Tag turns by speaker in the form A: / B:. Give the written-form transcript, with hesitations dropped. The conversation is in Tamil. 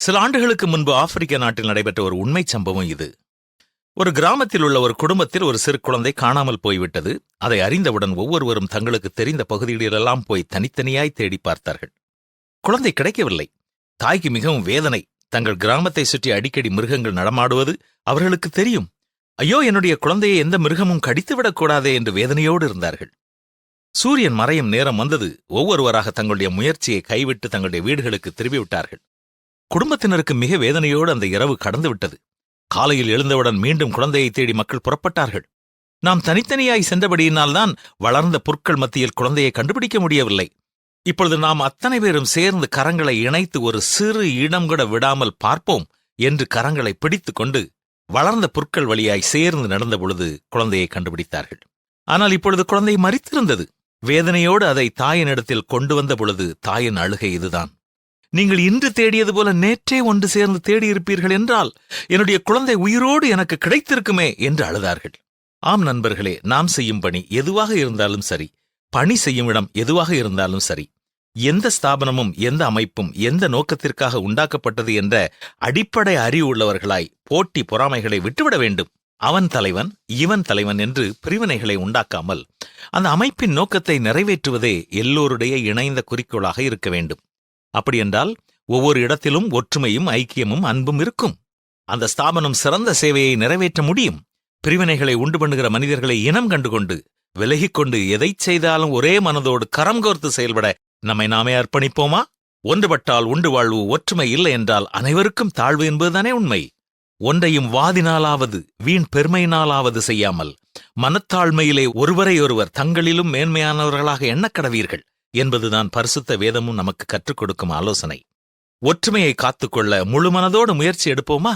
A: சில ஆண்டுகளுக்கு முன்பு ஆப்பிரிக்க நாட்டில் நடைபெற்ற ஒரு உண்மை சம்பவம் இது. ஒரு கிராமத்தில் உள்ள ஒரு குடும்பத்தில் ஒரு சிறு குழந்தை காணாமல் போய்விட்டது. அதை அறிந்தவுடன் ஒவ்வொருவரும் தங்களுக்கு தெரிந்த பகுதிகளிலெல்லாம் போய் தனித்தனியாய் தேடி பார்த்தார்கள். குழந்தை கிடைக்கவில்லை. தாய்க்கு மிகவும் வேதனை. தங்கள் கிராமத்தை சுற்றி அடிக்கடி மிருகங்கள் நடமாடுவது அவர்களுக்கு தெரியும். ஐயோ, என்னுடைய குழந்தையை எந்த மிருகமும் கடித்துவிடக்கூடாதே என்று வேதனையோடு இருந்தார்கள். சூரியன் மறையும் நேரம் வந்தது. ஒவ்வொருவராக தங்களுடைய முயற்சியை கைவிட்டு தங்களுடைய வீடுகளுக்கு திரும்பிவிட்டார்கள். குடும்பத்தினருக்கு மிக வேதனையோடு அந்த இரவு கடந்துவிட்டது. காலையில் எழுந்தவுடன் மீண்டும் குழந்தையை தேடி மக்கள் புறப்பட்டார்கள். நாம் தனித்தனியாய் சென்றபடியினால்தான் வளர்ந்த புற்கள் மத்தியில் குழந்தையை கண்டுபிடிக்க முடியவில்லை. இப்பொழுது நாம் அத்தனை பேரும் சேர்ந்து கரங்களை இணைத்து ஒரு சிறு இடம் கூட விடாமல் பார்ப்போம் என்று கரங்களை பிடித்துக் கொண்டு வளர்ந்த புற்கள் வழியாய் சேர்ந்து நடந்த பொழுது குழந்தையை கண்டுபிடித்தார்கள். ஆனால் இப்பொழுது குழந்தை மரித்திருந்தது. வேதனையோடு அதை தாயினிடத்தில் கொண்டு வந்த பொழுது தாயின் அழுகை இதுதான்: நீங்கள் இன்று தேடியது போல நேற்றே ஒன்று சேர்ந்து தேடியிருப்பீர்கள் என்றால் என்னுடைய குழந்தை உயிரோடு எனக்கு கிடைத்திருக்குமே என்று அழுதார்கள். ஆம் நண்பர்களே, நாம் செய்யும் பணி எதுவாக இருந்தாலும் சரி, பணி செய்யும் இடம் எதுவாக இருந்தாலும் சரி, எந்த ஸ்தாபனமும் எந்த அமைப்பும் எந்த நோக்கத்திற்காக உண்டாக்கப்பட்டது என்ற அடிப்படை அறிவு உள்ளவர்களாய் போட்டி பொறாமைகளை விட்டுவிட வேண்டும். அவன் தலைவன், இவன் தலைவன் என்று பிரிவினைகளை உண்டாக்காமல் அந்த அமைப்பின் நோக்கத்தை நிறைவேற்றுவதே எல்லோருடைய இணைந்த குறிக்கோளாக இருக்க வேண்டும். அப்படியென்றால் ஒவ்வொரு இடத்திலும் ஒற்றுமையும் ஐக்கியமும் அன்பும் இருக்கும். அந்த ஸ்தாபனம் சிறந்த சேவையை நிறைவேற்ற முடியும். பிரிவினைகளை உண்டு பண்ணுகிற மனிதர்களை இனம் கண்டுகொண்டு விலகிக்கொண்டு எதை செய்தாலும் ஒரே மனதோடு கரம் கோர்த்து செயல்பட நம்மை நாமே அர்ப்பணிப்போமா? ஒன்றுபட்டால் உண்டு வாழ்வு, ஒற்றுமை இல்லை என்றால் அனைவருக்கும் தாழ்வு என்பதுதானே உண்மை. ஒன்றையும் வாதினாலாவது வீண் பெருமையினாலாவது செய்யாமல் மனத்தாழ்மையிலே ஒருவரையொருவர் தங்களிலும் மேன்மையானவர்களாக எண்ணக்கடவீர்கள் என்பதுதான் பரிசுத்த வேதமும் நமக்கு கற்றுக் கொடுக்கும் ஆலோசனை. ஒற்றுமையை காத்துக்கொள்ள முழு மனதோடு முயற்சி எடுப்போமா?